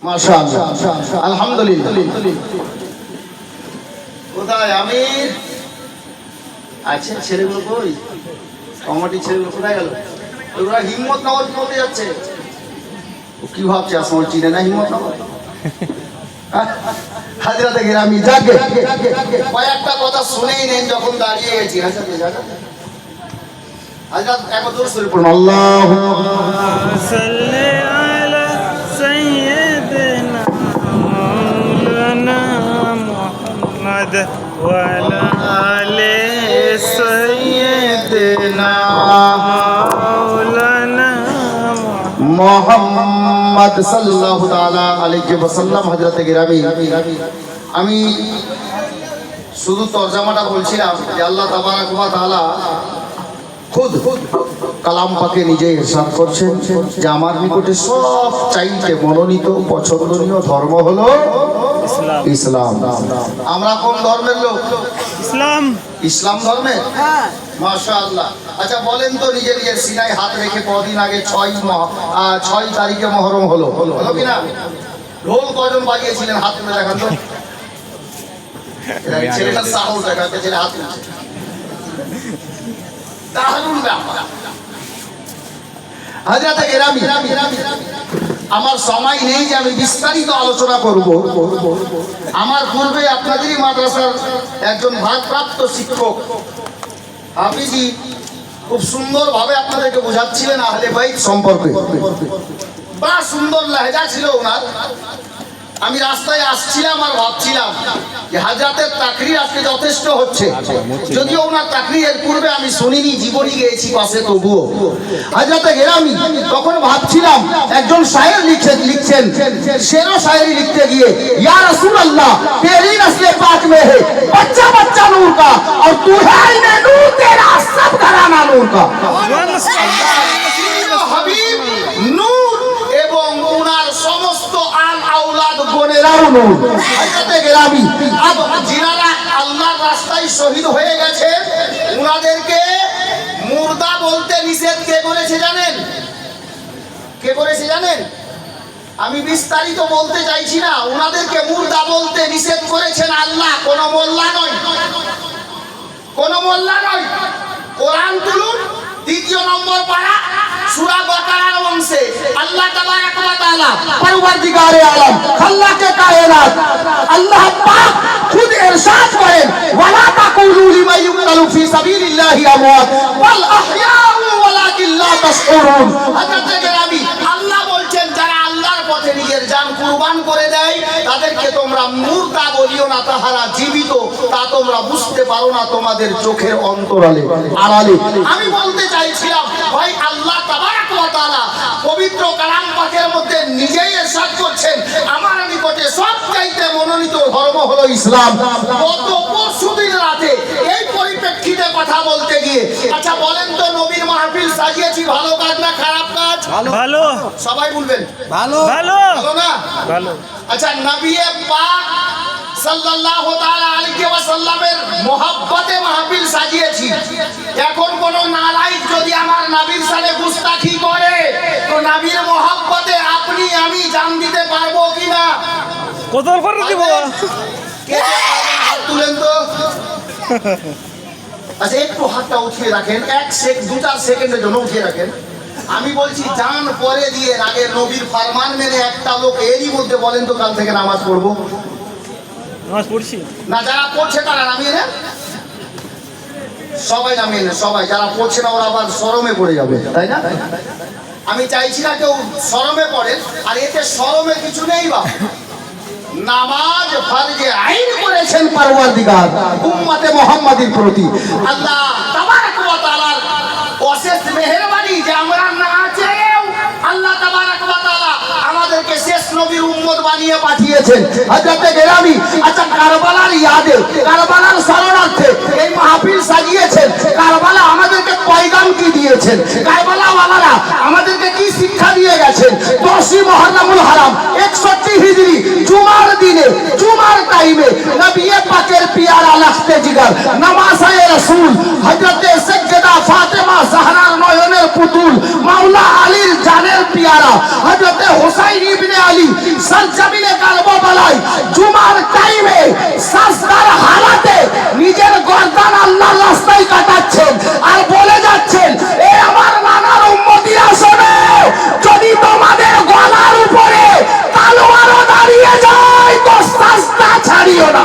মাশাআল্লাহ, আলহামদুলিল্লাহ। কোথায় আমির? আচ্ছা, ছেলেগুলো কই? কমিটি ছেলেগুলো কোথায় গেল? ওরা হিম্মত নগর করতে যাচ্ছে। ও কি ভাবছে? আসলে চিনে না হিম্মত নগর। হাজরাতে গ্রামী যাকে কয়েকটা কথা শুনেই নেন যখন দাঁড়িয়ে গেছি। হাজরাত একবার দূর শুরু করুন, আল্লাহুম্মা সাল্লি আলা সাইয়্যিদিনা মাওলানা মুহাম্মদ ওয়া আলা আলি সাইয়্যিদিনা মাওলানা মুহাম্মদ সাল্লাল্লাহু তাআলা আলাইহি ওয়াসাল্লাম। হযরতে গিরামি, আমি শুধু তরজমাটা বলছিলাম যে আল্লাহ তাবারাক ওয়া তাআলা খুদ কালাম পাকে নিজে ইরশাদ করছেন যে আমার নিকটে সব চাইতে মনোনীত পছন্দনীয় ধর্ম হলো ইসলাম। আমরা কোন ধর্মের লোক? ইসলাম। ইসলাম ধর্মে? হ্যাঁ, মাশাআল্লাহ। আচ্ছা বলেন তো, নিজের নিজের সিনায় হাত রেখে কদিন আগে 6 তারিখে মুহররম হলো কিনা? ঢোল কজন বাজিয়েছিলেন? হাত তুলে দেখান তো। ছেলেটা সাহস দেখাতে, ছেলে হাত তুলছে। হযরতে গিরামি, আমার সময় নেই যে আমি বিস্তারিত আলোচনা করব। আমার পূর্বে আপনাদেরই মাদ্রাসার একজন ভারপ্রাপ্ত শিক্ষক হাফিজি খুব সুন্দরভাবে আপনাদেরকে বোঝাচ্ছিলেন আহলে বাইত সম্পর্কে। বা সুন্দর লহজা ছিল ওনার। আমি রাস্তায় আসছিলাম আর ভাবছিলাম যে হাজরাতের তাকরীর আজকে যথেষ্ট হচ্ছে, যদিও ওনার তাকরীরের পূর্বে আমি শুনিনি, জীবনী গেয়েছি পাশে, তবুও হাজরাতে গিরামি তখন ভাবছিলাম একজন শায়ের লিখছেন, শেরো শায়েরি লিখতে গিয়ে, ইয়া রাসূলুল্লাহ তেরি নসলে পাক মে হে বচ্চা বচ্চা নূর কা और तू है आईने नूर तेरा सब घराना नूर का। হাবিব নূর এবং ওনার সমস্ত আল আওলাদ গোনেরাও নূর। হযরতে গিরামি যিনারা আল্লাহর রাস্তায় শহীদ হয়ে গেছে, ওনাদেরকে মুর্দা বলতে নিষেধ কে করেছে জানেন? কে করেছে জানেন? আমি বিস্তারিত বলতে চাইছি না। ওনাদেরকে মুর্দা বলতে নিষেধ করেছেন আল্লাহ, কোন মোল্লা নয়, কোন মোল্লা নয়। কোরআন তুলুন, 2 নম্বর পারা, সূরা বাকারার অংশে আল্লাহ তাবারাক ওয়া তাআলা পরওয়ারদিগারে আলম খাল্লাকে কায়নাত আল্লাহ পাক খুদ ইরশাদ করেন, ওয়ালা তাকুলু লিমান ইউকতালু ফি সাবিলিল্লাহি আমওয়াত বাল আহইয়াউ ওয়ালাকিন লা তাশউরুন। হযরতে গিরামি আল্লাহ বলছেন যারা আল্লাহর পথে নিজের জান কুরবান করে দেয় তাদেরকে তোমরা মুর্দা বলিও না, তাহারা জীবিত, তা তোমরা বুঝতে পারো না তোমাদের চোখের অন্তরালে আড়ালে। আমি বলতে চাইছিলাম ভাই, আল্লাহ তাবারাক ওয়া তাআলা পবিত্র কালাম পাকের মধ্যে নিজেই ইরশাদ করছেন আমার নিকটে সবচাইতে মনোনীত ধর্ম হলো ইসলাম। গত পরশুদিন রাতে এই পরিপ্রেক্ষিতে কথা বলতে গিয়ে, আচ্ছা বলেন তো, নবীর মাহফিল সাজিয়েছি ভালো কাজ না খারাপ কাজ? ভালো। সবাই বলবেন ভালো। ভালো না? ভালো। আচ্ছা, নবী পাক সাল্লাল্লাহু তাআলা আলাইহি ওয়াসাল্লামের মোহাব্বতে মাহফিল সাজিয়েছি। এখন কোন নালায়েক যদি আমার নবীর সাথে গুস্তাখি করে, তো নবীর মোহাব্বতে আপনি আমি জান দিতে পারবো কিনা? কতল করে দিব? কে হাত তুলেন তো। আচ্ছা একটু হাতটা উঠিয়ে রাখেন, 2-4 সেকেন্ডের জন্য উঠিয়ে রাখেন। আমি বলছি জান পরে দিয়ে আগে নবীর ফরমান মেনে একটা লোক এরই মধ্যে বলেন তো কাল থেকে নামাজ পড়বো। নামাজ পড়ছি না, যারা পড়ছে তারা নামিয়ে নেন, সবাই নামিয়ে নেন, সবাই। যারা পড়ছে না ওরা আবার শরমে পড়ে যাবে, তাই না? আমি চাইছি না কেউ শরমে পড়েন, আর এতে শরমে কিছু নেই। বা নামাজ ফরজে আইন করেছেন পরওয়ারদিগার উম্মতে মুহাম্মাদির প্রতি। আল্লাহ তাবারাক ওয়া তাআলার অশেষ মেহেরবানি যে আমরা না চেয়েও আল্লাহ তাবারাক ওয়া তাআলা আমাদেরকে শেষ নবীর উম্মত বানিয়ে পাঠিয়েছেন। হযরতে গিরামি আচ্ছা কারবালার ইয়াদে, কারবালার শরণার্থে এই মাহফিল সাজিয়েছেন। কারবালা আমাদেরকে পয়গাম কি দিয়েছেন? কারবালা ওয়ালারা আমাদেরকে কি শিক্ষা দিয়ে গেছেন? 10ই মুহররমুল হারাম 61 হিজরি জুমার দিনে, জুমার টাইমে নবী পাকের পিয়ারা লাখতে জিগার নামাজায়ে রাসূল হযরতে সাইয়্যিদা ফাতেমা জাহরার নয়নের পুতুল মাওলা আলীর জানের পিয়ারা হযরতে হুসাইন ইবনে আলী সরজমিনে কারবালায় জুমার টাইমে সাজদার হালাতে নিজের গর্দান আল্লাহর রাস্তায় কাটাচ্ছেন আর বলে যাচ্ছেন, এ আমার নানার উম্মতিরা শোনো, যদি তোমাদের গলার উপরে তলোয়ারও দাঁড়িয়ে যায় তো সাজদা ছাড়িও না।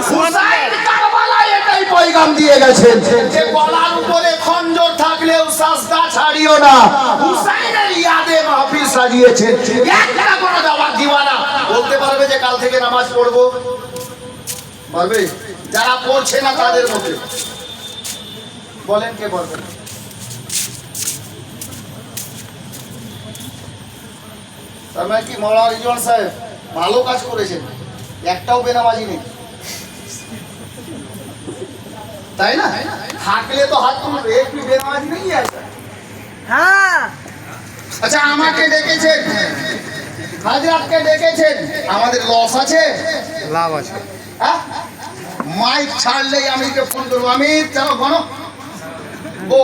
হুসাইন কারবালায় এটাই পয়গাম দিয়ে গেছেন যে গলার উপরে খঞ্জর থাকলেও সাজদা ছাড়িও না। হুসাইনের ইয়াদে মাহফিল সাজিয়েছেন। একটা কোনো জবাব দিওয়ানা বলতে পারবে যে কাল থেকে নামাজ পড়বো? পারবে? যারা পড়ছে না তাদের মধ্যে বলেন কে বলবে? তার মানে কি মাওলানা রিজওয়ান সাহেব ভালো কাজ করেছেন, একটাও বেনামাজি নেই, তাই না? থাকলে তো হাত তুলবে, একটু বেনামাজি নেই আছে। হ্যাঁ, আচ্ছা আমাকে ডেকেছেন, হাজরাতকে ডেকেছেন, আমাদের লস আছে? লাভ আছে। হ্যাঁ, মাইক ছাড়লেই আমিরকে ফোন করবো, আমির চলো গণ ও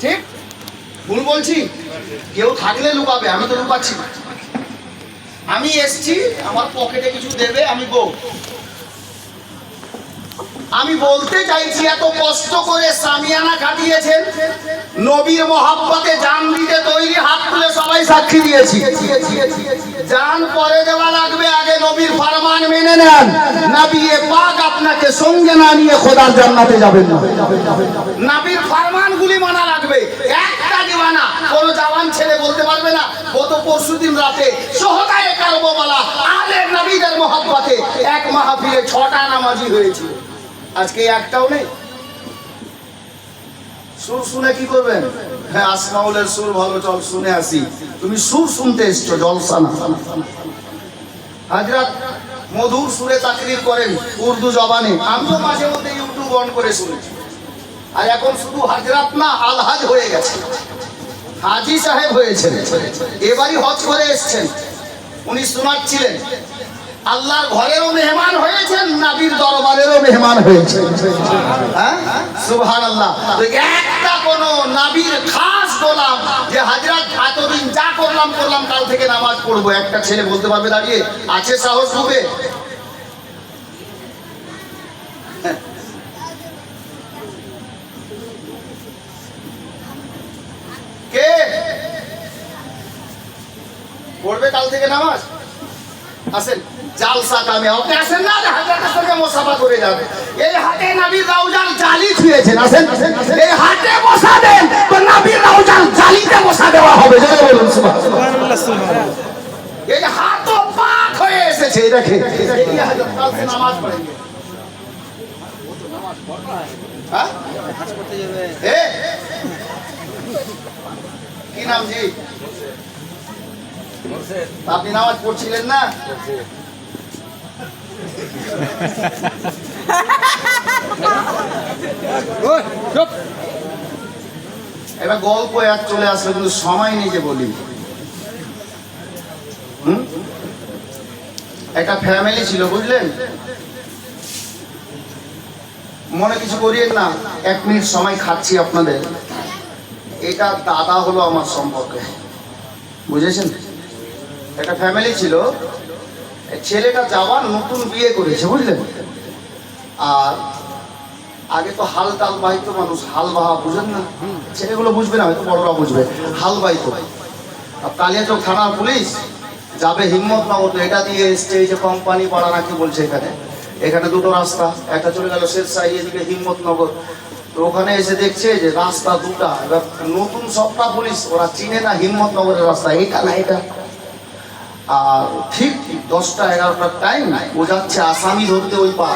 ঠিক ভুল বলছি? কেউ থাকলে লুকাবে, আমি তো লুকাচ্ছি না। আমি এসছি, আমার পকেটে কিছু দেবে, আমি বউ। আমি বলতে চাইছি এত কষ্ট করে সামিয়ানা কাটিয়েছেন, নবীর মহাব্বতে জান দিতে তৈরি, হাত তুলে সবাই সাক্ষী দিয়েছি। জান পরে দেওয়া লাগবে, আগে নবীর ফরমান মেনে নেন। নবী পাক আপনাকে সঙ্গে না নিয়ে খোদার জান্নাতে যাবেন না। নবীর ফরমানগুলি মানা লাগবে। একটা দিওয়ানা কোন জওয়ান ছেলে বলতে পারবে না গত পরশুদিন রাতে সোহদায়ে কারবালা আলে নবীদের মহব্বতে এক মাহফিলে 6টা নামাজি হয়েছিল, আজকে একটাও নেই। সুর শুনে কি করবেন? হ্যাঁ, আসমাউলের সুর ভালো, চল শুনে আসি। তুমি সুর শুনতে এসছো, জলসা না। হযরত মধুর সুরে তাকরীর করেন উর্দু জবানে, আমিও মাঝে মধ্যে ইউটিউব অন করে শুনেছি। আর এখন শুধু হযরত না, আলহাজ হয়ে গেছে, হাজী সাহেব হয়েছেন। এবারই হজ করে এসছেন, উনি শোনাচ্ছিলেন আল্লাহর ঘরেরও মেহমান হয়েছেন, নবীর দরবারেরও মেহমান হয়েছেন। হ্যাঁ, সুবহানাল্লাহ। তো একটা কোন নবীর খাস গোলাম যে হযরত এতদিন যা করলাম কাল থেকে নামাজ পড়বো, একটা ছেলে বলতে পারবে দাঁড়িয়ে? আছে সাহস রূপে? কে পড়বে কাল থেকে নামাজ? আসেন জালসা কামে আপনি আসেন না, হযরতের সঙ্গে মুসাফা করে যাবে। এই হাতে নবীর রওজার জালি ছুঁয়েছেন, আসেন এই হাতে বসা দেন তো নবীর রওজার জালিতে বসা দেওয়া হবে। জয় বলুন সুবহানাল্লাহ, সুবহানাল্লাহ। এই হাত পাক হয়ে এসেছে, দেখেন এই হযরত কাল সে নামাজ পড়েন। হ্যাঁ, নামাজ পড়তে যাবে। এ কি নাম জি? আপনি নামাজ পড়ছিলেন না? এবার গল্প এক চলে আসলো, কিন্তু সময় নেই যে বলি। একটা ফ্যামিলি ছিল, বুঝলেন? মনে কিছু করিয়েন না, 1 মিনিট সময় খাচ্ছি আপনাদের। এটা দাদা হলো আমার সম্পর্কে, বুঝেছেন? একটা ফ্যামিলি ছিল, ছেলেটা জওয়ান, নতুন বিয়ে করেছে, বুঝলেন? আর আগে তো হাল টাল বাইতো মানুষ, হাল বাহা, বুঝেন না? ছেলেগুলো বুঝবে না, হয়তো বড়রা বুঝবে। হাল বাইতো। আর কালিয়াচক থানার পুলিশ যাবে হিম্মতনগর, এটা দিয়ে এসছে, এই যে কোম্পানি পাড়া নাকি বলছে, এখানে দুটো রাস্তা, একটা চলে গেল শেরশাহী, এদিকে হিম্মতনগর। তো ওখানে এসে দেখছে যে রাস্তা দুটা। এবার নতুন সবটা পুলিশ, ওরা চিনে না হিম্মতনগরের রাস্তা এটা না এটা। আর ঠিক 10টা 11টার টাইম, ও যাচ্ছে আসামি ধরতে ওই পা।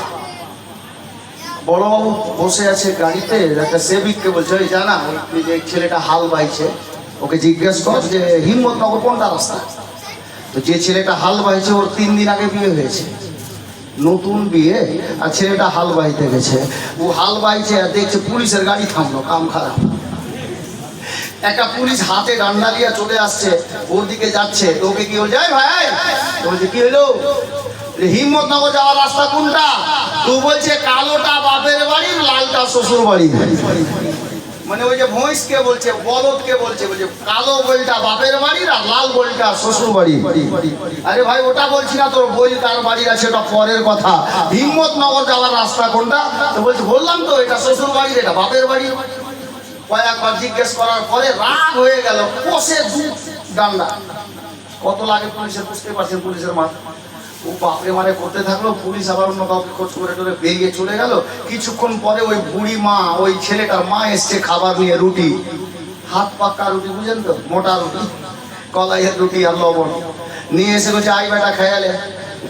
বড়বাবু বসে আছে গাড়িতে, একটা সেবিককে বলছে, ওই জানা ওই যে ছেলেটা হাল বাইছে, ওকে জিজ্ঞেস কর যে হিম্মতনগর কোনটা রাস্তা। তো যে ছেলেটা হাল বাইছে ওর 3 দিন আগে বিয়ে হয়েছে, নতুন বিয়ে, আর ছেলেটা হাল বাইতে গেছে। ও হাল বাইছে আর দেখছে পুলিশের গাড়ি থামলো, কাম খারাপ। একটা পুলিশ হাতে ডান্ডা নিয়ে চলে আসছে, ওর দিকে যাচ্ছে। তো ওকে কি বলছে, এই ভাই তো বলছে কি হলো, হিম্মতনগর যাওয়ার রাস্তা কোনটা? তো বলছে কালোটা বাপের বাড়ি, লালটা শ্বশুর বাড়ি। মানে ওই যে ভৈঁসকে বলছে, বলদকে বলছে, বলছে কালো বলটা বাপের বাড়ির আর লাল বলটা শ্বশুর বাড়ি। আরে ভাই ওটা বলছি না, তোর বই কার বাড়ির আছে ওটা পরের কথা। হিম্মতনগর যাওয়ার রাস্তা কোনটা? তো বলছে বললাম তো, এটা শ্বশুর বাড়ির, এটা বাপের বাড়ি। কয়েকবার জিজ্ঞেস করার পরে রাগ হয়ে গেল, কষে ডান্ডা। কত লাগে পুলিশের বুঝতে পারছেন, পুলিশের মাথা ও বাপরে মানে করতে থাকলো। পুলিশ আবার অন্য কাউকে খোঁজ করে টোরে বেরিয়ে চলে গেল। কিছুক্ষণ পরে ওই বুড়ি মা, ওই ছেলেটার মা এসছে খাবার নিয়ে, রুটি, হাত পাক্কা রুটি, বুঝেন তো, মোটা রুটি, কলাইয়ের রুটি আর লবণ নিয়ে এসে বলছে আই বেটা খেয়ালে।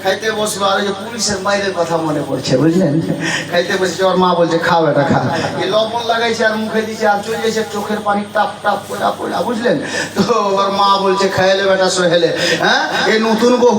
খাইতে বসলো, আর ওই যে পুলিশের বাইরের কথা মনে পড়ছে, বুঝলেন। খাইতে বসেছে, ওর মা বলছে খা বেটা খা। এই লবণ লাগাইছে আর মুখে দিয়েছে, আর চলে যাচ্ছে চোখের পানি টাপ টাপ পড়া পড়া, বুঝলেন। তো ওর মা বলছে খেয়ালে বেটা সোহেলে, হ্যাঁ এই নতুন বউ